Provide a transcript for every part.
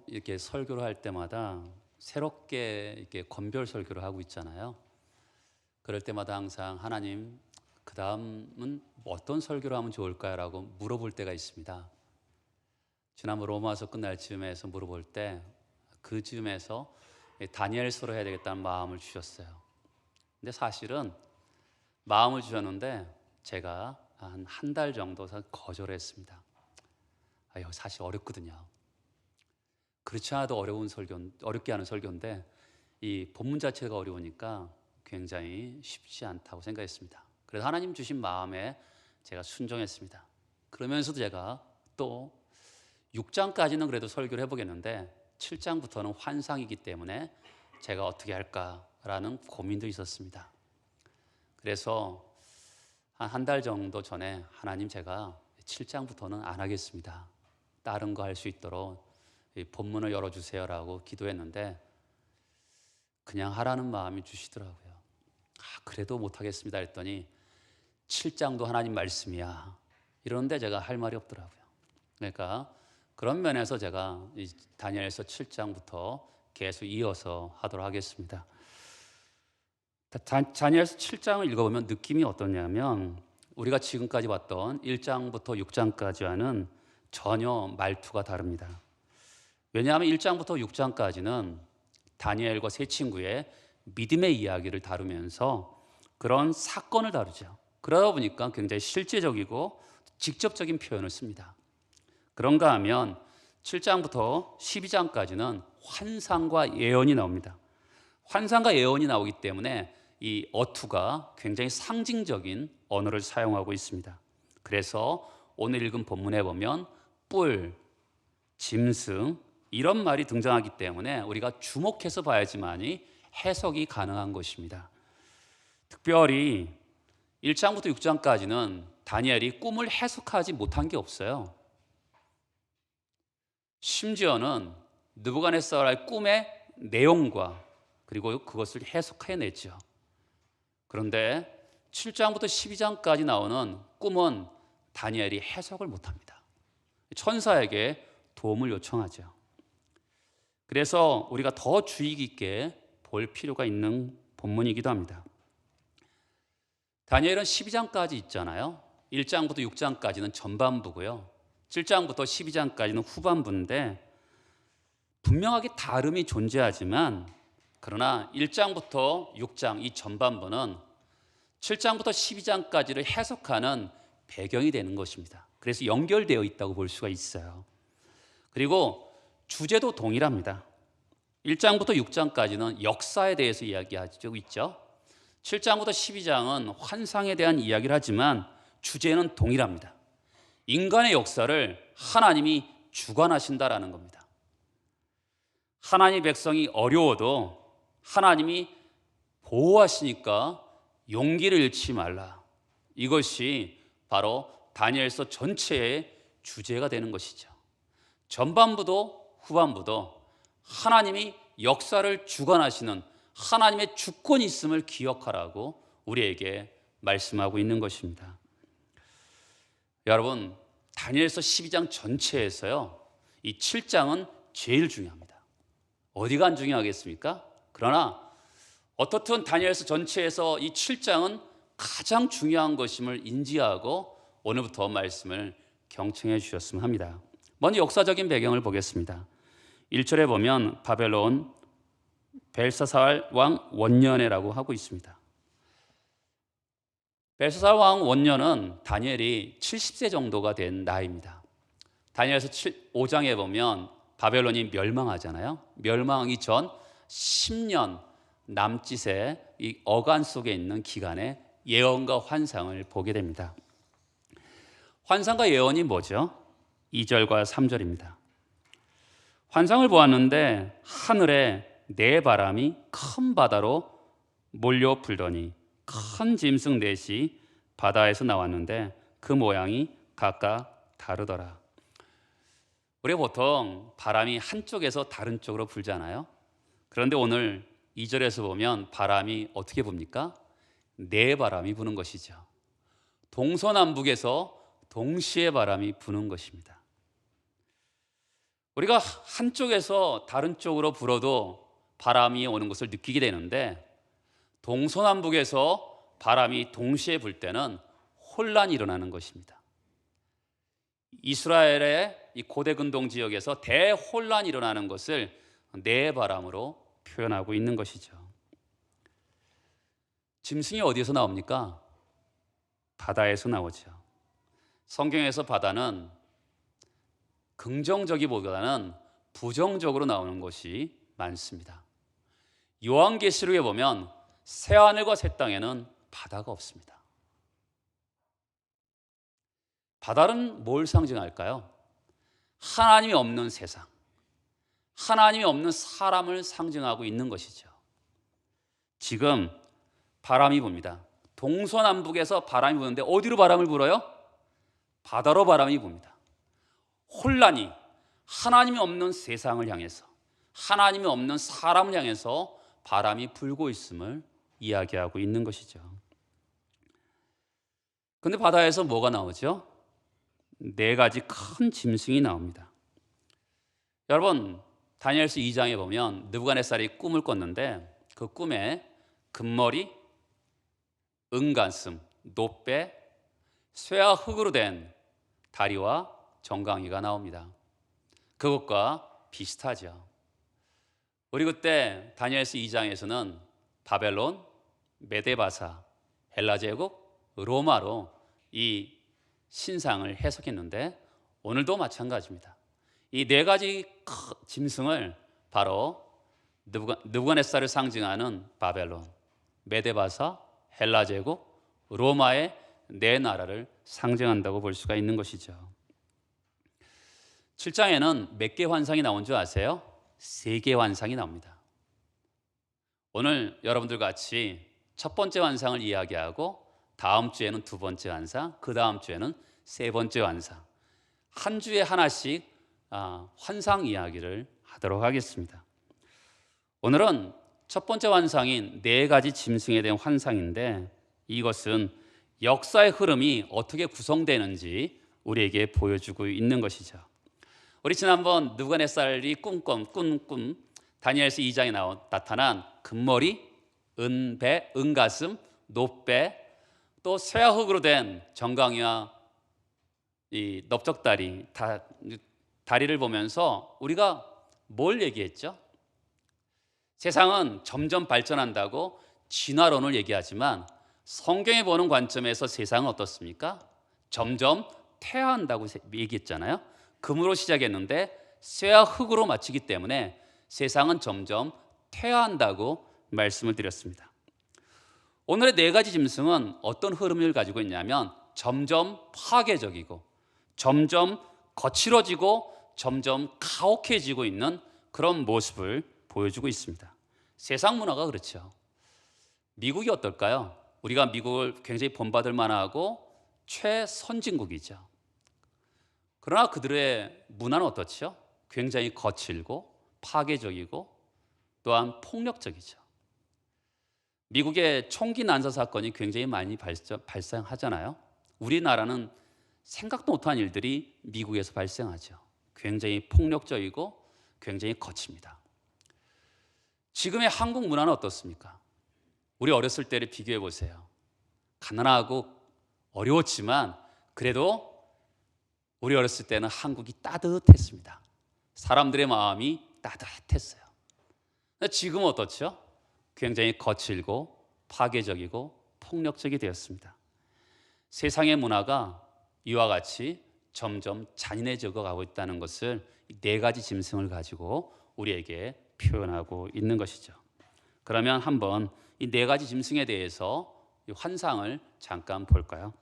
이렇게 설교를 할 때마다 새롭게 이렇게 권별 설교를 하고 있잖아요. 그럴 때마다 항상 하나님, 그 다음은 어떤 설교를 하면 좋을까요라고 물어볼 때가 있습니다. 지난번 로마서 끝날 즈음에서 물어볼 때 그 즈음에서 다니엘서로 해야 되겠다는 마음을 주셨어요. 근데 사실은 마음을 주셨는데 제가 한 달 정도 거절했습니다. 이거 사실 어렵거든요. 그렇지 않아도 어렵게 하는 설교인데 이 본문 자체가 어려우니까 굉장히 쉽지 않다고 생각했습니다. 그래서 하나님 주신 마음에 제가 순종했습니다. 그러면서도 제가 또 6장까지는 그래도 설교를 해보겠는데 7장부터는 환상이기 때문에 제가 어떻게 할까라는 고민도 있었습니다. 그래서 한 달 정도 전에 하나님, 제가 7장부터는 안 하겠습니다. 다른 거 할 수 있도록 본문을 열어주세요라고 기도했는데 그냥 하라는 마음이 주시더라고요. 그래도 못하겠습니다 했더니 7장도 하나님 말씀이야 이러는데 제가 할 말이 없더라고요. 그러니까 그런 면에서 제가 이 다니엘서 7장부터 계속 이어서 하도록 하겠습니다. 다니엘서 7장을 읽어보면 느낌이 어떠냐면 우리가 지금까지 봤던 1장부터 6장까지와는 전혀 말투가 다릅니다. 왜냐하면 1장부터 6장까지는 다니엘과 세 친구의 믿음의 이야기를 다루면서 그런 사건을 다루죠. 그러다 보니까 굉장히 실제적이고 직접적인 표현을 씁니다. 그런가 하면 7장부터 12장까지는 환상과 예언이 나옵니다. 환상과 예언이 나오기 때문에 이 어투가 굉장히 상징적인 언어를 사용하고 있습니다. 그래서 오늘 읽은 본문에 보면 뿔, 짐승 이런 말이 등장하기 때문에 우리가 주목해서 봐야지만이 해석이 가능한 것입니다. 특별히 1장부터 6장까지는 다니엘이 꿈을 해석하지 못한 게 없어요. 심지어는 느부갓네살의 꿈의 내용과 그리고 그것을 해석해냈죠. 그런데 7장부터 12장까지 나오는 꿈은 다니엘이 해석을 못합니다. 천사에게 도움을 요청하죠. 그래서 우리가 더 주의 깊게 볼 필요가 있는 본문이기도 합니다. 다니엘은 12장까지 있잖아요. 1장부터 6장까지는 전반부고요. 7장부터 12장까지는 후반부인데 분명하게 다름이 존재하지만 그러나 1장부터 6장 이 전반부는 7장부터 12장까지를 해석하는 배경이 되는 것입니다. 그래서 연결되어 있다고 볼 수가 있어요. 그리고 주제도 동일합니다. 1장부터 6장까지는 역사에 대해서 이야기하고 있죠. 7장부터 12장은 환상에 대한 이야기를 하지만 주제는 동일합니다. 인간의 역사를 하나님이 주관하신다라는 겁니다. 하나님의 백성이 어려워도 하나님이 보호하시니까 용기를 잃지 말라. 이것이 바로 다니엘서 전체의 주제가 되는 것이죠. 전반부도 후반부도 하나님이 역사를 주관하시는 하나님의 주권이 있음을 기억하라고 우리에게 말씀하고 있는 것입니다. 여러분, 다니엘서 12장 전체에서요, 이 7장은 제일 중요합니다. 어디가 안 중요하겠습니까? 그러나 어떻든 다니엘서 전체에서 이 7장은 가장 중요한 것임을 인지하고 오늘부터 말씀을 경청해 주셨으면 합니다. 먼저 역사적인 배경을 보겠습니다. 1절에 보면 바벨론 벨사살 왕 원년에라고 하고 있습니다. 벨사살 왕 원년은 다니엘이 70세 정도가 된 나이입니다. 다니엘서 5장에 보면 바벨론이 멸망하잖아요. 멸망하기 전 10년 남짓의 이 어간 속에 있는 기간에 예언과 환상을 보게 됩니다. 환상과 예언이 뭐죠? 2절과 3절입니다. 환상을 보았는데 하늘에 네 바람이 큰 바다로 몰려 불더니 큰 짐승 넷이 바다에서 나왔는데 그 모양이 각각 다르더라. 우리가 보통 바람이 한쪽에서 다른 쪽으로 불잖아요. 그런데 오늘 2절에서 보면 바람이 어떻게 붑니까? 네 바람이 부는 것이죠. 동서남북에서 동시에 바람이 부는 것입니다. 우리가 한쪽에서 다른 쪽으로 불어도 바람이 오는 것을 느끼게 되는데, 동서남북에서 바람이 동시에 불 때는 혼란이 일어나는 것입니다. 이스라엘의 이 고대 근동 지역에서 대혼란이 일어나는 것을 내바람으로 표현하고 있는 것이죠. 짐승이 어디에서 나옵니까? 바다에서 나오죠. 성경에서 바다는 긍정적이보다는 부정적으로 나오는 것이 많습니다. 요한계시록에 보면 새하늘과 새 땅에는 바다가 없습니다. 바다는 뭘 상징할까요? 하나님이 없는 세상, 하나님이 없는 사람을 상징하고 있는 것이죠. 지금 바람이 붑니다. 동서남북에서 바람이 부는데 어디로 바람을 불어요? 바다로 바람이 붑니다. 혼란이 하나님이 없는 세상을 향해서, 하나님이 없는 사람을 향해서 바람이 불고 있음을 이야기하고 있는 것이죠. 그런데 바다에서 뭐가 나오죠? 4가지 큰 짐승이 나옵니다. 여러분, 다니엘서 2장에 보면 느부갓네살이 꿈을 꿨는데 그 꿈에 금머리, 은가슴, 놋배, 쇠와 흙으로 된 다리와 정강이가 나옵니다. 그것과 비슷하죠. 우리 그때 다니엘서 2장에서는 바벨론, 메데바사, 헬라 제국, 로마로 이 신상을 해석했는데 오늘도 마찬가지입니다. 이 4가지 짐승을 바로 느부갓네살을 상징하는 바벨론, 메데바사, 헬라 제국, 로마의 4나라를 상징한다고 볼 수가 있는 것이죠. 7장에는 몇 개 환상이 나온 줄 아세요? 3개 환상이 나옵니다. 오늘 여러분들 같이 첫 번째 환상을 이야기하고 다음 주에는 2번째 환상, 그 다음 주에는 3번째 환상, 한 주에 하나씩 환상 이야기를 하도록 하겠습니다. 오늘은 첫 번째 환상인 4가지 짐승에 대한 환상인데, 이것은 역사의 흐름이 어떻게 구성되는지 우리에게 보여주고 있는 것이죠. 우리 지난번 느부갓네살이 꾼 꿈, 다니엘서 2장에 나타난 금머리, 은배, 은가슴, 놋배, 또 쇠와 흙으로 된 정강이와 이 넓적다리, 다리를 보면서 우리가 뭘 얘기했죠? 세상은 점점 발전한다고 진화론을 얘기하지만 성경에 보는 관점에서 세상은 어떻습니까? 점점 퇴화한다고 얘기했잖아요. 금으로 시작했는데 쇠와 흙으로 마치기 때문에 세상은 점점 퇴화한다고 말씀을 드렸습니다. 오늘의 4가지 짐승은 어떤 흐름을 가지고 있냐면 점점 파괴적이고 점점 거칠어지고 점점 가혹해지고 있는 그런 모습을 보여주고 있습니다. 세상 문화가 그렇죠. 미국이 어떨까요? 우리가 미국을 굉장히 본받을 만하고 최선진국이죠. 그러나 그들의 문화는 어떻죠? 굉장히 거칠고 파괴적이고 또한 폭력적이죠. 미국의 총기 난사 사건이 굉장히 많이 발생하잖아요. 우리나라는 생각도 못한 일들이 미국에서 발생하죠. 굉장히 폭력적이고 굉장히 거칩니다. 지금의 한국 문화는 어떻습니까? 우리 어렸을 때를 비교해 보세요. 가난하고 어려웠지만 그래도 우리 어렸을 때는 한국이 따뜻했습니다. 사람들의 마음이 따뜻했어요. 지금은 어떻죠? 굉장히 거칠고 파괴적이고 폭력적이 되었습니다. 세상의 문화가 이와 같이 점점 잔인해져 가고 있다는 것을 4가지 짐승을 가지고 우리에게 표현하고 있는 것이죠. 그러면 한번 이 4가지 짐승에 대해서 환상을 잠깐 볼까요?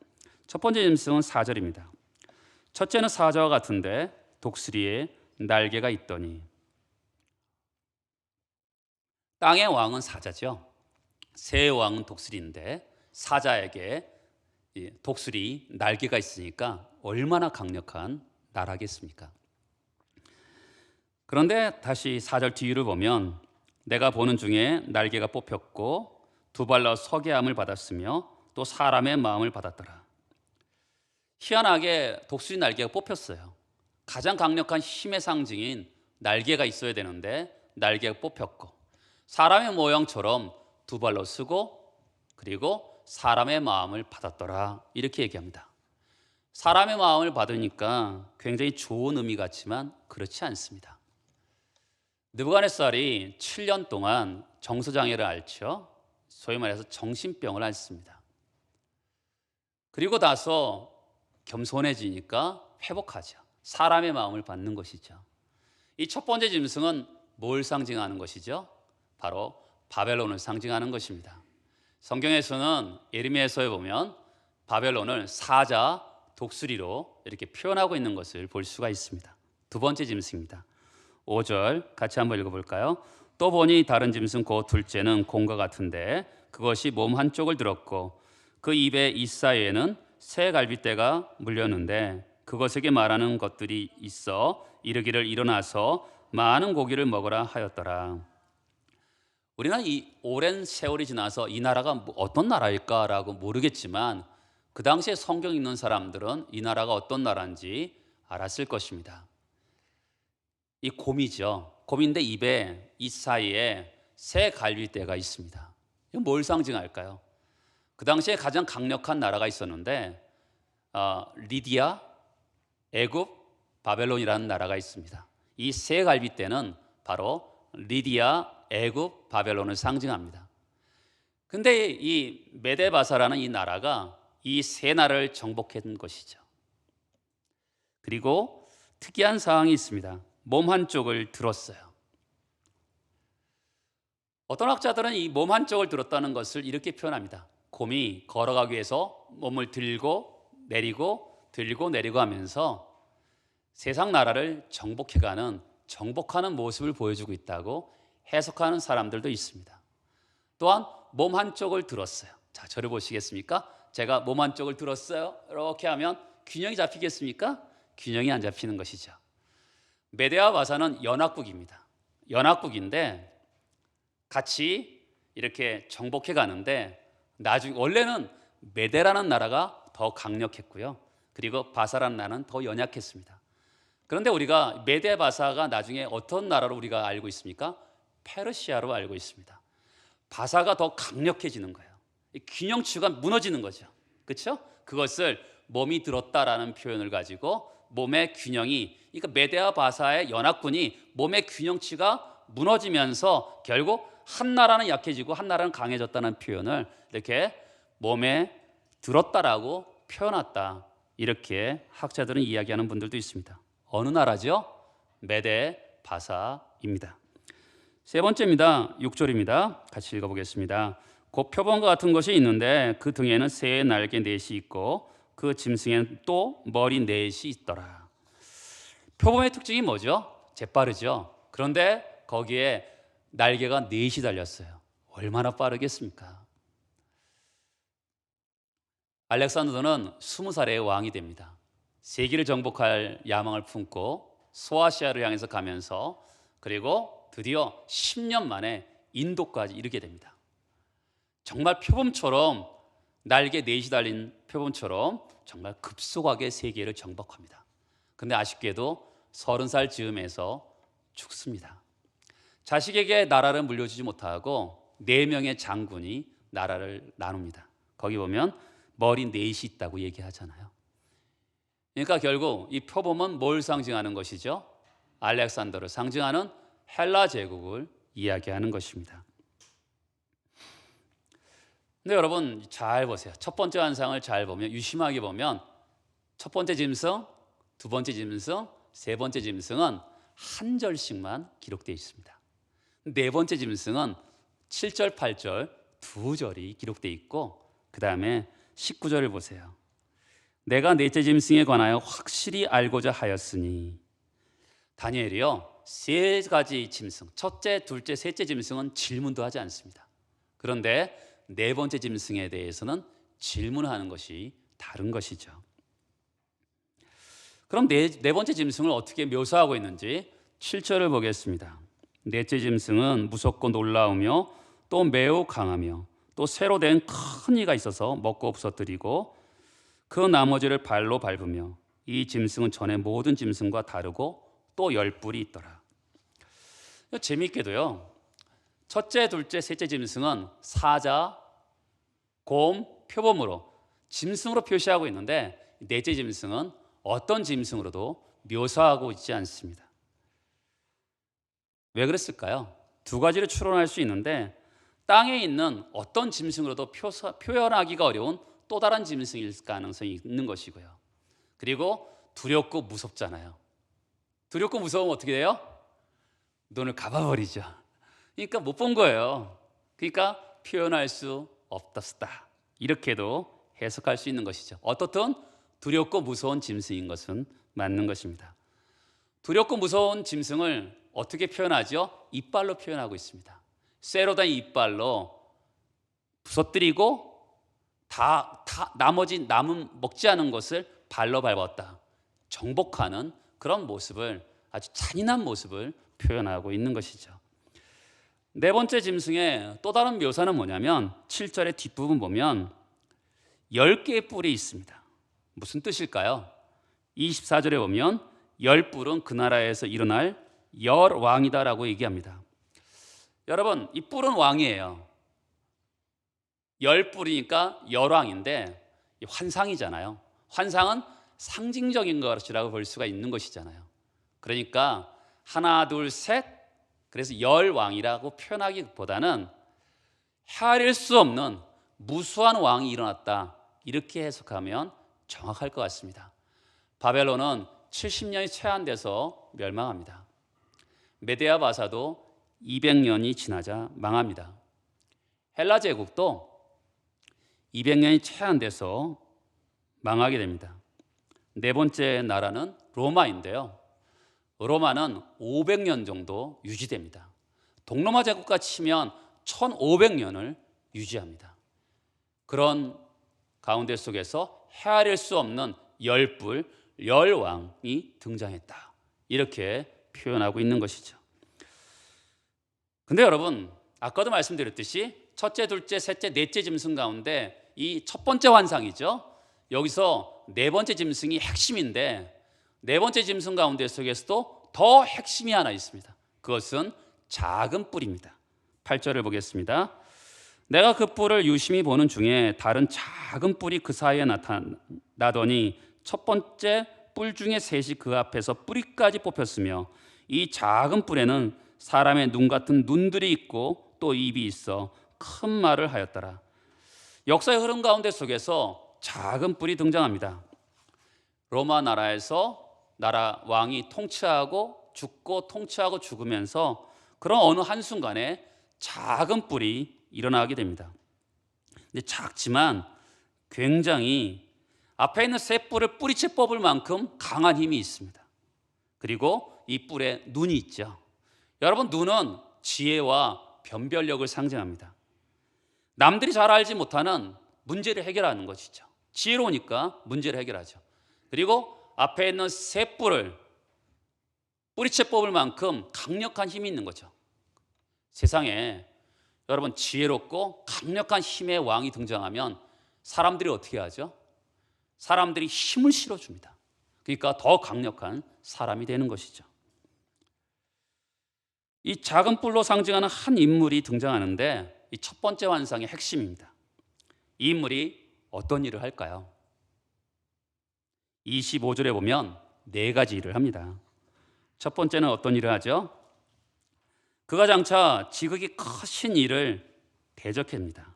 첫 번째 짐승은 사절입니다. 첫째는 사자와 같은데 독수리에 날개가 있더니. 땅의 왕은 사자죠. 새의 왕은 독수리인데 사자에게 독수리 날개가 있으니까 얼마나 강력한 나라겠습니까? 그런데 다시 4절 뒤를 보면 내가 보는 중에 날개가 뽑혔고 두 발로 서게함을 받았으며 또 사람의 마음을 받았더라. 희한하게 독수리 날개가 뽑혔어요. 가장 강력한 힘의 상징인 날개가 있어야 되는데 날개가 뽑혔고, 사람의 모형처럼 두 발로 쓰고, 그리고 사람의 마음을 받았더라, 이렇게 얘기합니다. 사람의 마음을 받으니까 굉장히 좋은 의미 같지만 그렇지 않습니다. 느부갓네살이 7년 동안 정서장애를 앓죠. 소위 말해서 정신병을 앓습니다. 그리고 나서 겸손해지니까 회복하죠. 사람의 마음을 받는 것이죠. 이 첫 번째 짐승은 뭘 상징하는 것이죠? 바로 바벨론을 상징하는 것입니다. 성경에서는 예레미야서에 보면 바벨론을 사자, 독수리로 이렇게 표현하고 있는 것을 볼 수가 있습니다. 두 번째 짐승입니다. 5절 같이 한번 읽어볼까요? 또 보니 다른 짐승 곧 둘째는 곰과 같은데 그것이 몸 한쪽을 들었고 그 입에 이사이에는 새 갈빗대가 물렸는데 그것에게 말하는 것들이 있어 이르기를 일어나서 많은 고기를 먹으라 하였더라. 우리는 이 오랜 세월이 지나서 이 나라가 어떤 나라일까라고 모르겠지만 그 당시에 성경 읽는 사람들은 이 나라가 어떤 나라인지 알았을 것입니다. 이 곰이죠. 곰인데 입에 이 사이에 새 갈빗대가 있습니다. 이건 뭘 상징할까요? 그 당시에 가장 강력한 나라가 있었는데 리디아, 애굽, 바벨론이라는 나라가 있습니다. 이 새 갈빗대는 바로 리디아, 애굽, 바벨론을 상징합니다. 근데 이 메데바사라는 이 나라가 이 세 나라를 정복한 것이죠. 그리고 특이한 사항이 있습니다. 몸 한쪽을 들었어요. 어떤 학자들은 이 몸 한쪽을 들었다는 것을 이렇게 표현합니다. 곰이 걸어가기 위해서 몸을 들고 내리고 들고 내리고 하면서 세상 나라를 정복하는 모습을 보여주고 있다고 해석하는 사람들도 있습니다. 또한 몸 한쪽을 들었어요. 자, 저를 보시겠습니까? 제가 몸 한쪽을 들었어요. 이렇게 하면 균형이 잡히겠습니까? 균형이 안 잡히는 것이죠. 메데와 바사는 연합국입니다. 연합국인데 같이 이렇게 정복해 가는데 나중에 원래는 메데라는 나라가 더 강력했고요. 그리고 바사라는 나라는 더 연약했습니다. 그런데 우리가 메데 바사가 나중에 어떤 나라로 우리가 알고 있습니까? 페르시아로 알고 있습니다. 바사가 더 강력해지는 거예요. 균형추가 무너지는 거죠. 그렇죠? 그것을 몸이 들었다라는 표현을 가지고 몸의 균형이, 그러니까 메데와 바사의 연합군이 몸의 균형치가 무너지면서 결국 한 나라는 약해지고 한 나라는 강해졌다는 표현을 이렇게 몸에 들었다라고 표현했다, 이렇게 학자들은 이야기하는 분들도 있습니다. 어느 나라죠? 메데 바사입니다. 세 번째입니다. 6절입니다. 같이 읽어보겠습니다. 곧 표범과 같은 것이 있는데 그 등에는 새의 날개 넷이 있고 그 짐승에는 또 머리 넷이 있더라. 표범의 특징이 뭐죠? 재빠르죠. 그런데 거기에 날개가 넷이 달렸어요. 얼마나 빠르겠습니까? 알렉산더는 20살에 왕이 됩니다. 세계를 정복할 야망을 품고 소아시아를 향해서 가면서 그리고 드디어 10년 만에 인도까지 이르게 됩니다. 정말 표범처럼 날개 넷이 달린 표범처럼 정말 급속하게 세계를 정복합니다. 근데 아쉽게도 30살 즈음에서 죽습니다. 자식에게 나라를 물려주지 못하고 4명의 장군이 나라를 나눕니다. 거기 보면 머리 넷이 있다고 얘기하잖아요. 그러니까 결국 이 표범은 뭘 상징하는 것이죠? 알렉산더를 상징하는 헬라 제국을 이야기하는 것입니다. 근데 여러분 잘 보세요. 첫 번째 환상을 잘 보면, 유심하게 보면 첫 번째 짐승, 두 번째 짐승, 세 번째 짐승은 한 절씩만 기록되어 있습니다. 네 번째 짐승은 7절, 8절 두 절이 기록되어 있고 그 다음에 19절을 보세요. 내가 넷째 짐승에 관하여 확실히 알고자 하였으니. 다니엘이요, 세 가지 짐승, 첫째, 둘째, 셋째 짐승은 질문도 하지 않습니다. 그런데 네 번째 짐승에 대해서는 질문하는 것이 다른 것이죠. 그럼 네 번째 짐승을 어떻게 묘사하고 있는지 7절을 보겠습니다. 넷째 짐승은 무섭고 놀라우며 또 매우 강하며 또 새로 된 큰 이가 있어서 먹고 부서뜨리고 그 나머지를 발로 밟으며 이 짐승은 전에 모든 짐승과 다르고 또 열 뿔이 있더라. 재미있게도요, 첫째, 둘째, 셋째 짐승은 사자, 곰, 표범으로 짐승으로 표시하고 있는데, 넷째 짐승은 어떤 짐승으로도 묘사하고 있지 않습니다. 왜 그랬을까요? 두 가지를 추론할 수 있는데, 땅에 있는 어떤 짐승으로도 표현하기가 어려운 또 다른 짐승일 가능성이 있는 것이고요. 그리고 두렵고 무섭잖아요. 두렵고 무서우면 어떻게 돼요? 눈을 감아버리죠. 그러니까 못 본 거예요. 그러니까 표현할 수 없었다, 이렇게도 해석할 수 있는 것이죠. 어떻든 두렵고 무서운 짐승인 것은 맞는 것입니다. 두렵고 무서운 짐승을 어떻게 표현하죠? 이빨로 표현하고 있습니다. 쇠로 된 이빨로 부서뜨리고 나머지 남은 먹지 않은 것을 발로 밟았다, 정복하는 그런 모습을, 아주 잔인한 모습을 표현하고 있는 것이죠. 네 번째 짐승의 또 다른 묘사는 뭐냐면 7절의 뒷부분 보면 10개의 뿔이 있습니다. 무슨 뜻일까요? 24절에 보면 열 뿔은 그 나라에서 일어날 열 왕이다라고 얘기합니다. 여러분, 이 뿔은 왕이에요. 열 뿔이니까 열왕인데 환상이잖아요. 환상은 상징적인 것이라고 볼 수가 있는 것이잖아요. 그러니까 하나, 둘, 셋, 그래서 열왕이라고 표현하기보다는 헤아릴 수 없는 무수한 왕이 일어났다, 이렇게 해석하면 정확할 것 같습니다. 바벨론은 70년이 채 안 돼서 멸망합니다. 메데아 바사도 200년이 지나자 망합니다. 헬라 제국도 200년이 채 안 돼서 망하게 됩니다. 네 번째 나라는 로마인데요, 로마는 500년 정도 유지됩니다. 동로마 제국과 치면 1500년을 유지합니다. 그런 가운데 속에서 헤아릴 수 없는 열뿔, 열왕이 등장했다, 이렇게 표현하고 있는 것이죠. 근데 여러분, 아까도 말씀드렸듯이 첫째, 둘째, 셋째, 넷째 짐승 가운데 이 첫 번째 환상이죠. 여기서 네 번째 짐승이 핵심인데, 네 번째 짐승 가운데 속에서도 더 핵심이 하나 있습니다. 그것은 작은 뿔입니다. 8절을 보겠습니다. 내가 그 뿔을 유심히 보는 중에 다른 작은 뿔이 그 사이에 나타나더니 첫 번째 뿔 중에 셋이 그 앞에서 뿌리까지 뽑혔으며 이 작은 뿔에는 사람의 눈 같은 눈들이 있고 또 입이 있어 큰 말을 하였더라. 역사의 흐름 가운데 속에서 작은 뿔이 등장합니다. 로마 나라에서 나라 왕이 통치하고 죽고 통치하고 죽으면서 그런 어느 한순간에 작은 뿔이 일어나게 됩니다. 근데 작지만 굉장히 앞에 있는 새 뿔을 뿌리채 뽑을 만큼 강한 힘이 있습니다. 그리고 이 뿔에 눈이 있죠. 여러분, 눈은 지혜와 변별력을 상징합니다. 남들이 잘 알지 못하는 문제를 해결하는 것이죠. 지혜로우니까 문제를 해결하죠. 그리고 앞에 있는 새 뿔을 뿌리채 뽑을 만큼 강력한 힘이 있는 거죠. 세상에 여러분, 지혜롭고 강력한 힘의 왕이 등장하면 사람들이 어떻게 하죠? 사람들이 힘을 실어줍니다. 그러니까 더 강력한 사람이 되는 것이죠. 이 작은 뿔로 상징하는 한 인물이 등장하는데 이 첫 번째 환상의 핵심입니다. 이 인물이 어떤 일을 할까요? 25절에 보면 네 가지 일을 합니다. 첫 번째는 어떤 일을 하죠? 그가 장차 지극히 크신 일을 대적합니다.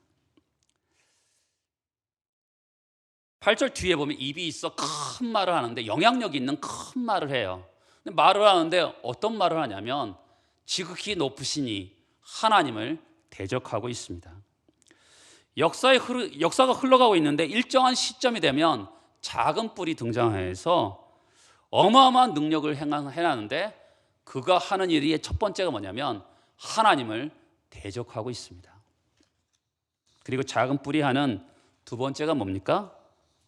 8절 뒤에 보면 입이 있어 큰 말을 하는데, 영향력 있는 큰 말을 해요. 근데 말을 하는데 어떤 말을 하냐면 지극히 높으신 이 하나님을 대적하고 있습니다. 역사가 흘러가고 있는데 일정한 시점이 되면 작은 뿔이 등장해서 어마어마한 능력을 행하는데, 그가 하는 일의 첫 번째가 뭐냐면 하나님을 대적하고 있습니다. 그리고 작은 뿔이 하는 두 번째가 뭡니까?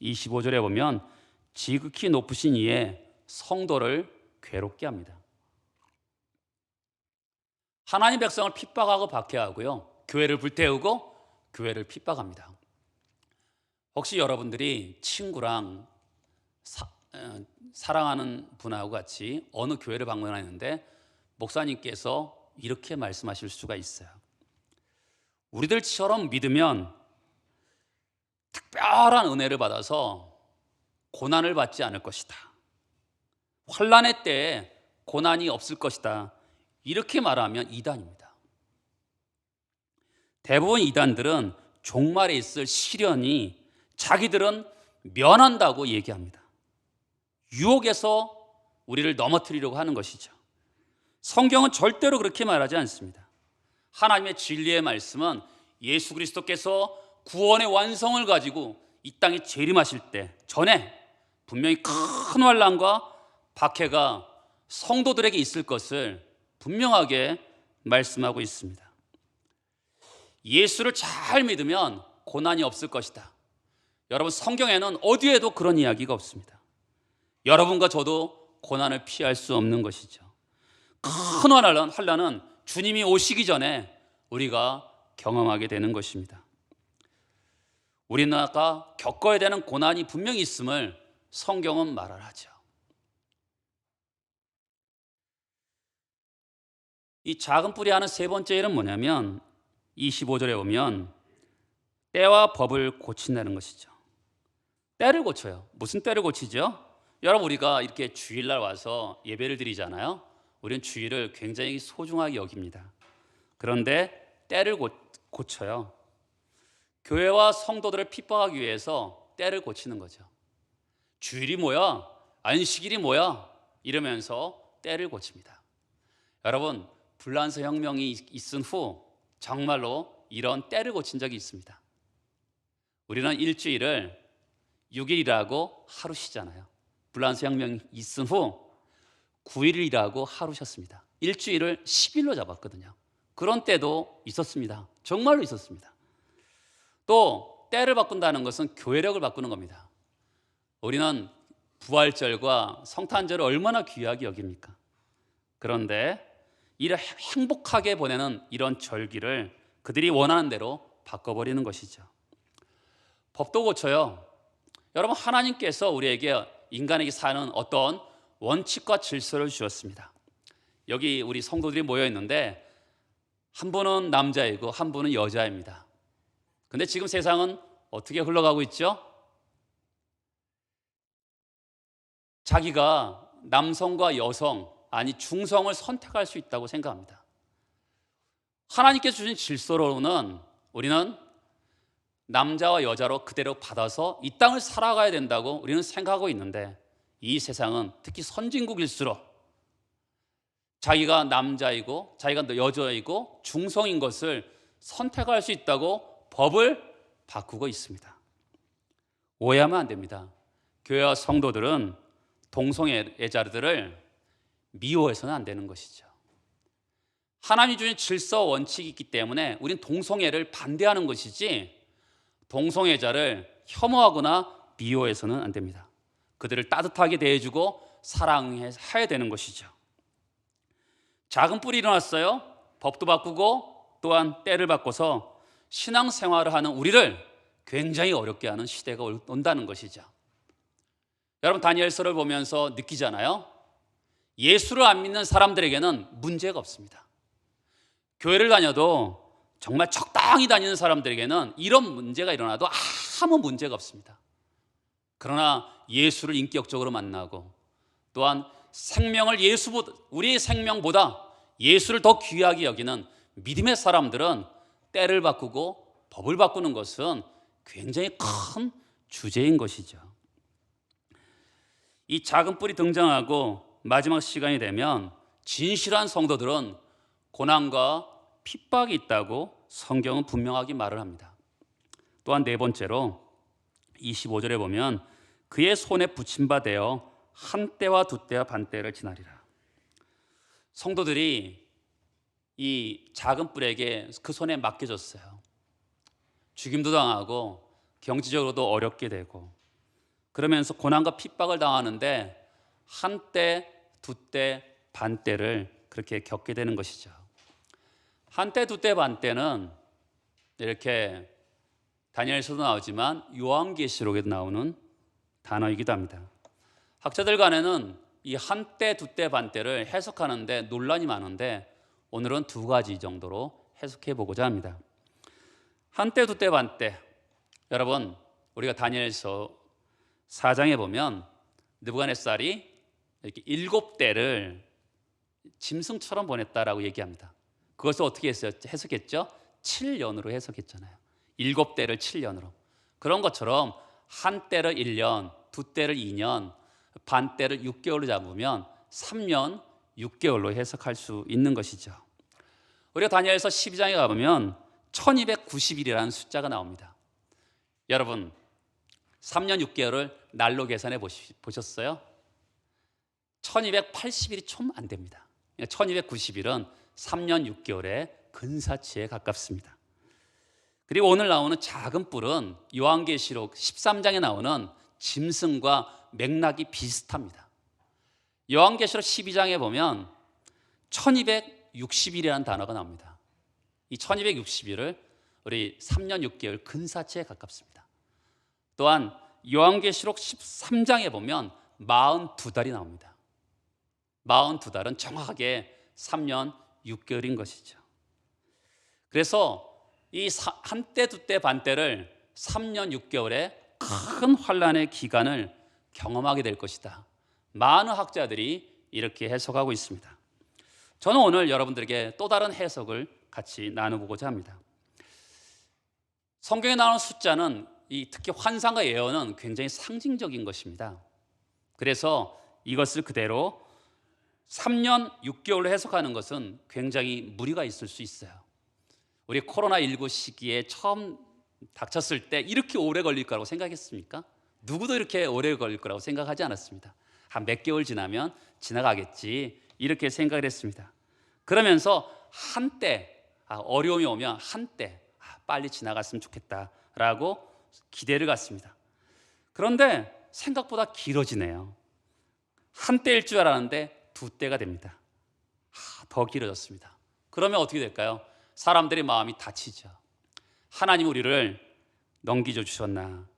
25절에 보면 지극히 높으신 이의 성도를 괴롭게 합니다. 하나님 백성을 핍박하고 박해하고요, 교회를 불태우고 교회를 핍박합니다. 혹시 여러분들이 친구랑 사랑하는 분하고 같이 어느 교회를 방문하는데 목사님께서 이렇게 말씀하실 수가 있어요. 우리들처럼 믿으면 특별한 은혜를 받아서 고난을 받지 않을 것이다. 환난의 때에 고난이 없을 것이다. 이렇게 말하면 이단입니다. 대부분 이단들은 종말에 있을 시련이 자기들은 면한다고 얘기합니다. 유혹에서 우리를 넘어뜨리려고 하는 것이죠. 성경은 절대로 그렇게 말하지 않습니다. 하나님의 진리의 말씀은 예수 그리스도께서 구원의 완성을 가지고 이 땅에 재림하실 때 전에 분명히 큰 환난과 박해가 성도들에게 있을 것을 분명하게 말씀하고 있습니다. 예수를 잘 믿으면 고난이 없을 것이다. 여러분, 성경에는 어디에도 그런 이야기가 없습니다. 여러분과 저도 고난을 피할 수 없는 것이죠. 큰 환난은 주님이 오시기 전에 우리가 경험하게 되는 것입니다. 우리나라가 겪어야 되는 고난이 분명히 있음을 성경은 말을 하죠. 이 작은 뿌리 하는 세 번째 일은 뭐냐면 25절에 보면 때와 법을 고친다는 것이죠. 때를 고쳐요. 무슨 때를 고치죠? 여러분, 우리가 이렇게 주일날 와서 예배를 드리잖아요. 우리는 주일을 굉장히 소중하게 여깁니다. 그런데 때를 고쳐요. 교회와 성도들을 핍박하기 위해서 때를 고치는 거죠. 주일이 뭐야? 안식일이 뭐야? 이러면서 때를 고칩니다. 여러분, 불란서 혁명이 있은 후 정말로 이런 때를 고친 적이 있습니다. 우리는 일주일을 6일이라고 하루 쉬잖아요. 불란서 혁명이 있은 후 9일이라고 하루 쉬었습니다. 일주일을 10일로 잡았거든요. 그런 때도 있었습니다. 정말로 있었습니다. 또 때를 바꾼다는 것은 교회력을 바꾸는 겁니다. 우리는 부활절과 성탄절을 얼마나 귀하게 여깁니까? 그런데 이를 행복하게 보내는 이런 절기를 그들이 원하는 대로 바꿔버리는 것이죠. 법도 고쳐요. 여러분, 하나님께서 우리에게 인간에게 사는 어떤 원칙과 질서를 주셨습니다. 여기 우리 성도들이 모여 있는데 한 분은 남자이고 한 분은 여자입니다. 근데 지금 세상은 어떻게 흘러가고 있죠? 자기가 남성과 여성, 아니 중성을 선택할 수 있다고 생각합니다. 하나님께서 주신 질서로는 우리는 남자와 여자로 그대로 받아서 이 땅을 살아가야 된다고 우리는 생각하고 있는데, 이 세상은 특히 선진국일수록 자기가 남자이고 자기가 여자이고 중성인 것을 선택할 수 있다고 법을 바꾸고 있습니다. 오해하면 안 됩니다. 교회와 성도들은 동성애자들을 미워해서는 안 되는 것이죠. 하나님이 주신 질서 원칙이 있기 때문에 우리는 동성애를 반대하는 것이지 동성애자를 혐오하거나 미워해서는 안 됩니다. 그들을 따뜻하게 대해주고 사랑해야 되는 것이죠. 작은 뿔이 일어났어요. 법도 바꾸고 또한 때를 바꿔서 신앙생활을 하는 우리를 굉장히 어렵게 하는 시대가 온다는 것이죠. 여러분, 다니엘서를 보면서 느끼잖아요. 예수를 안 믿는 사람들에게는 문제가 없습니다. 교회를 다녀도 정말 적당히 다니는 사람들에게는 이런 문제가 일어나도 아무 문제가 없습니다. 그러나 예수를 인격적으로 만나고 또한 생명을 우리의 생명보다 예수를 더 귀하게 여기는 믿음의 사람들은 때를 바꾸고 법을 바꾸는 것은 굉장히 큰 주제인 것이죠. 이 작은 뿔이 등장하고 마지막 시간이 되면 진실한 성도들은 고난과 핍박이 있다고 성경은 분명하게 말을 합니다. 또한 네 번째로 25절에 보면 그의 손에 붙임 바 되어 한 때와 두 때와 반 때를 지나리라. 성도들이 이 작은 뿔에게 그 손에 맡겨졌어요. 죽임도 당하고 경제적으로도 어렵게 되고 그러면서 고난과 핍박을 당하는데 한 때, 두 때, 반 때를 그렇게 겪게 되는 것이죠. 한 때, 두 때, 반 때는 이렇게 다니엘서도 나오지만 요한계시록에도 나오는 단어이기도 합니다. 학자들 간에는 이 한때, 두때, 반때를 해석하는데 논란이 많은데 오늘은 두 가지 정도로 해석해 보고자 합니다. 한때, 두때, 반때. 여러분, 우리가 다니엘서 4장에 보면 느부갓네살이 이렇게 7대를 짐승처럼 보냈다라고 얘기합니다. 그것을 어떻게 해석했죠? 7년으로 해석했잖아요. 7대를 7년으로. 그런 것처럼 한 때를 1년, 두 때를 2년, 반 때를 6개월로 잡으면 3년 6개월로 해석할 수 있는 것이죠. 우리가 다니엘서 12장에 가보면 1290일이라는 숫자가 나옵니다. 여러분, 3년 6개월을 날로 계산해 보셨어요? 1280일이 좀 안 됩니다. 1290일은 3년 6개월의 근사치에 가깝습니다. 그리고 오늘 나오는 작은 뿔은 요한계시록 13장에 나오는 짐승과 맥락이 비슷합니다. 요한계시록 12장에 보면 1260일이라는 단어가 나옵니다. 이 1260일을 우리 3년 6개월 근사치에 가깝습니다. 또한 요한계시록 13장에 보면 42달이 나옵니다. 42달은 정확하게 3년 6개월인 것이죠. 그래서 이 한때, 두때, 반때를 3년 6개월의 큰 환란의 기간을 경험하게 될 것이다. 많은 학자들이 이렇게 해석하고 있습니다. 저는 오늘 여러분들에게 또 다른 해석을 같이 나눠보고자 합니다. 성경에 나오는 숫자는 특히 환상과 예언은 굉장히 상징적인 것입니다. 그래서 이것을 그대로 3년 6개월로 해석하는 것은 굉장히 무리가 있을 수 있어요. 우리 코로나19 시기에 처음 닥쳤을 때 이렇게 오래 걸릴 거라고 생각했습니까? 누구도 이렇게 오래 걸릴 거라고 생각하지 않았습니다. 한 몇 개월 지나면 지나가겠지 이렇게 생각을 했습니다. 그러면서 한때 어려움이 오면 한때 빨리 지나갔으면 좋겠다라고 기대를 갖습니다. 그런데 생각보다 길어지네요. 한때일 줄 알았는데 두 때가 됩니다. 더 길어졌습니다. 그러면 어떻게 될까요? 사람들의 마음이 다치죠. 하나님 우리를 넘기져 주셨나?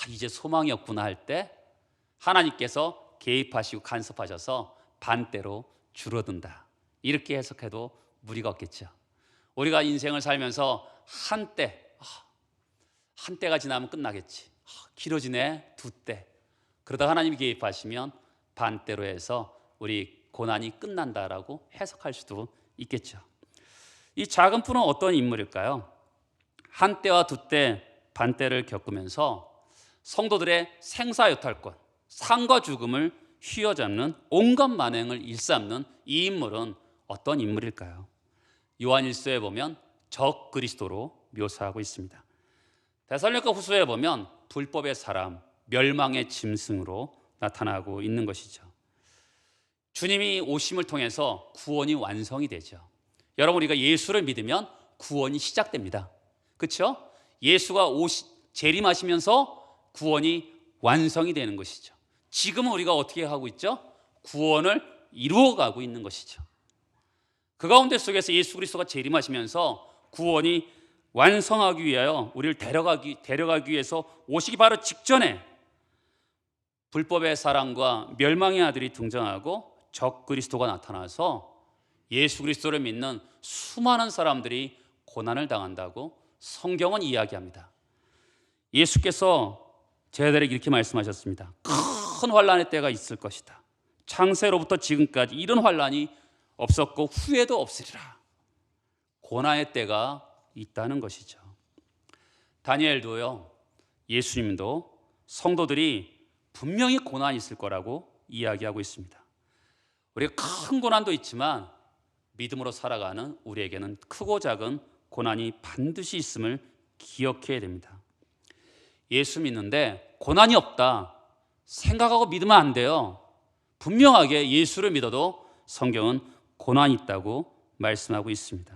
이제 소망이 없구나 할 때 하나님께서 개입하시고 간섭하셔서 반대로 줄어든다. 이렇게 해석해도 무리가 없겠죠. 우리가 인생을 살면서 한때가 지나면 끝나겠지. 길어지네, 두 때. 그러다 하나님이 개입하시면 반대로 해서 우리 고난이 끝난다라고 해석할 수도 있겠죠. 이 작은 뿔은 어떤 인물일까요? 한때와 두때, 반때를 겪으면서 성도들의 생사여탈권, 삶과 죽음을 휘어잡는 온갖 만행을 일삼는 이 인물은 어떤 인물일까요? 요한일서에 보면 적 그리스도로 묘사하고 있습니다. 데살로니가 후서에 보면 불법의 사람, 멸망의 짐승으로 나타나고 있는 것이죠. 주님이 오심을 통해서 구원이 완성이 되죠. 여러분, 우리가 예수를 믿으면 구원이 시작됩니다. 그렇죠? 예수가 재림하시면서 구원이 완성이 되는 것이죠. 지금은 우리가 어떻게 하고 있죠? 구원을 이루어가고 있는 것이죠. 그 가운데 속에서 예수 그리스도가 재림하시면서 구원이 완성하기 위하여 우리를 데려가기 위해서 오시기 바로 직전에 불법의 사랑과 멸망의 아들이 등장하고 적 그리스도가 나타나서 예수 그리스도를 믿는 수많은 사람들이 고난을 당한다고 성경은 이야기합니다. 예수께서 제자들에게 이렇게 말씀하셨습니다. 큰 환란의 때가 있을 것이다. 창세로부터 지금까지 이런 환란이 없었고 후에도 없으리라. 고난의 때가 있다는 것이죠. 다니엘도요, 예수님도 성도들이 분명히 고난이 있을 거라고 이야기하고 있습니다. 우리가 큰 고난도 있지만 믿음으로 살아가는 우리에게는 크고 작은 고난이 반드시 있음을 기억해야 됩니다. 예수 믿는데 고난이 없다 생각하고 믿으면 안 돼요. 분명하게 예수를 믿어도 성경은 고난이 있다고 말씀하고 있습니다.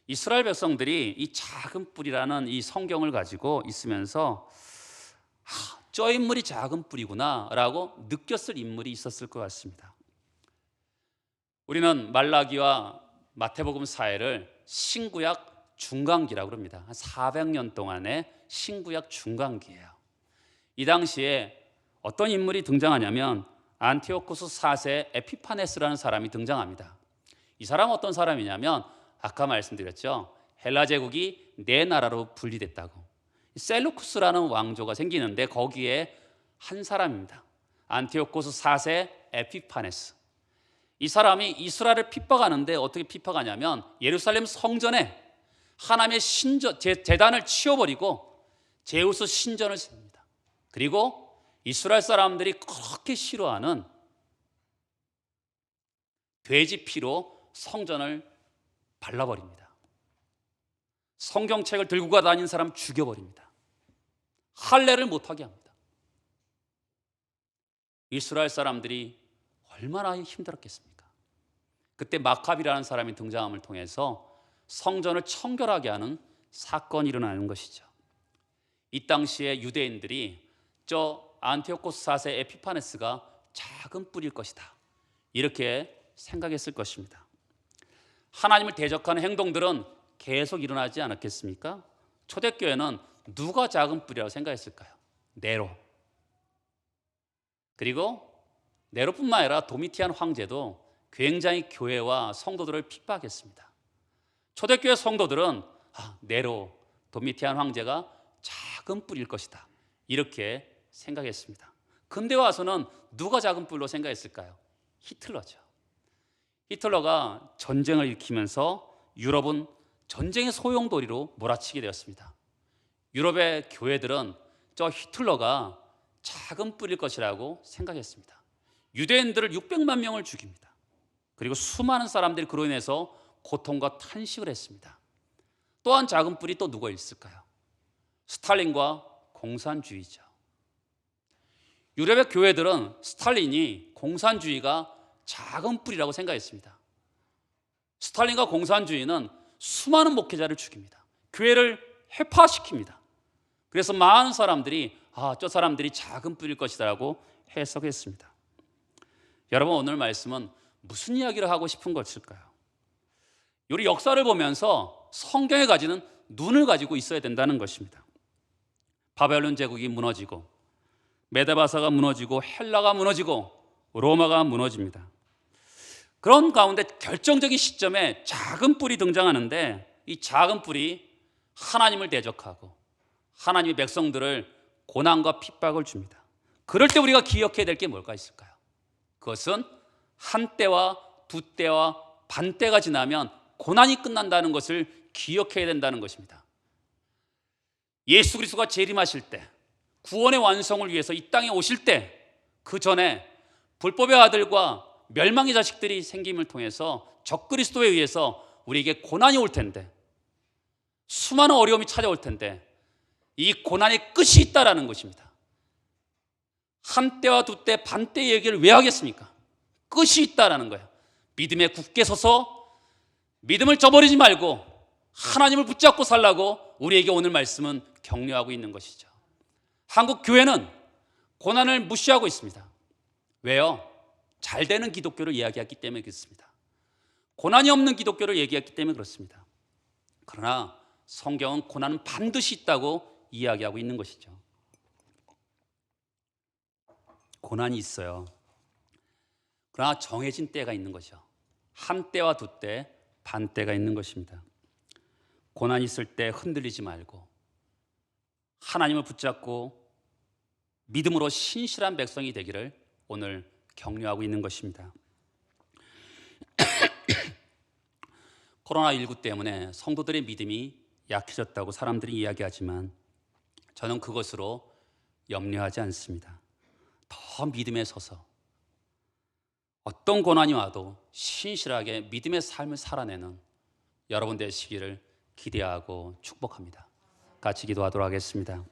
이스라엘 백성들이 이 작은 뿔이라는 이 성경을 가지고 있으면서 저 인물이 작은 뿔이구나 라고 느꼈을 인물이 있었을 것 같습니다. 우리는 말라기와 마태복음 사회를 신구약 중간기라고 합니다. 한 400년 동안의 신구약 중간기예요. 이 당시에 어떤 인물이 등장하냐면 안티오코스 4세 에피파네스라는 사람이 등장합니다. 이 사람은 어떤 사람이냐면 아까 말씀드렸죠. 헬라 제국이 네 나라로 분리됐다고. 셀루쿠스라는 왕조가 생기는데 거기에 한 사람입니다. 안티오코스 4세 에피파네스. 이 사람이 이스라엘을 핍박하는데 어떻게 핍박하냐면 예루살렘 성전에 하나님의 신전, 제단을 치워버리고 제우스 신전을 세웁니다. 그리고 이스라엘 사람들이 그렇게 싫어하는 돼지 피로 성전을 발라버립니다. 성경책을 들고 다니는 사람 죽여버립니다. 할례를 못하게 합니다. 이스라엘 사람들이 얼마나 힘들었겠습니까? 그때 마카비라는 사람이 등장함을 통해서 성전을 청결하게 하는 사건이 일어나는 것이죠. 이 당시에 유대인들이 저 안티오코스 4세 에피파네스가 작은 뿔일 것이다, 이렇게 생각했을 것입니다. 하나님을 대적하는 행동들은 계속 일어나지 않았겠습니까? 초대교회는 누가 작은 뿔이라고 생각했을까요? 네로. 그리고 네로뿐만 아니라 도미티안 황제도 굉장히 교회와 성도들을 핍박했습니다. 초대교회 성도들은 네로, 도미티안 황제가 작은 뿔일 것이다, 이렇게 생각했습니다. 근대 와서는 누가 작은 뿔로 생각했을까요? 히틀러죠. 히틀러가 전쟁을 일으키면서 유럽은 전쟁의 소용돌이로 몰아치게 되었습니다. 유럽의 교회들은 저 히틀러가 작은 뿔일 것이라고 생각했습니다. 유대인들을 600만 명을 죽입니다. 그리고 수많은 사람들이 그로 인해서 고통과 탄식을 했습니다. 또한 작은 뿔이 또 누가 있을까요? 스탈린과 공산주의죠. 유럽의 교회들은 스탈린이 공산주의가 작은 뿔이라고 생각했습니다. 스탈린과 공산주의는 수많은 목회자를 죽입니다. 교회를 해파시킵니다. 그래서 많은 사람들이 저 사람들이 작은 뿔일 것이라고 해석했습니다. 여러분, 오늘 말씀은 무슨 이야기를 하고 싶은 것일까요? 우리 역사를 보면서 성경에 가지는 눈을 가지고 있어야 된다는 것입니다. 바벨론 제국이 무너지고 메데바사가 무너지고 헬라가 무너지고 로마가 무너집니다. 그런 가운데 결정적인 시점에 작은 뿔이 등장하는데 이 작은 뿔이 하나님을 대적하고 하나님의 백성들을 고난과 핍박을 줍니다. 그럴 때 우리가 기억해야 될 게 뭘까 있을까요? 그것은 한 때와 두 때와 반 때가 지나면 고난이 끝난다는 것을 기억해야 된다는 것입니다. 예수 그리스도가 재림하실 때, 구원의 완성을 위해서 이 땅에 오실 때, 그 전에 불법의 아들과 멸망의 자식들이 생김을 통해서 적그리스도에 의해서 우리에게 고난이 올 텐데, 수많은 어려움이 찾아올 텐데 이 고난의 끝이 있다라는 것입니다. 한 때와 두 때, 반 때 얘기를 왜 하겠습니까? 끝이 있다라는 거예요. 믿음에 굳게 서서 믿음을 저버리지 말고 하나님을 붙잡고 살라고 우리에게 오늘 말씀은 격려하고 있는 것이죠. 한국 교회는 고난을 무시하고 있습니다. 왜요? 잘 되는 기독교를 이야기했기 때문에 그렇습니다. 고난이 없는 기독교를 얘기했기 때문에 그렇습니다. 그러나 성경은 고난은 반드시 있다고 이야기하고 있는 것이죠. 고난이 있어요. 그러나 정해진 때가 있는 거죠. 한 때와 두 때, 반 때가 있는 것입니다. 고난이 있을 때 흔들리지 말고 하나님을 붙잡고 믿음으로 신실한 백성이 되기를 오늘 격려하고 있는 것입니다. 코로나19 때문에 성도들의 믿음이 약해졌다고 사람들이 이야기하지만 저는 그것으로 염려하지 않습니다. 더 믿음에 서서 어떤 고난이 와도 신실하게 믿음의 삶을 살아내는 여러분 되시기를 기대하고 축복합니다. 같이 기도하도록 하겠습니다.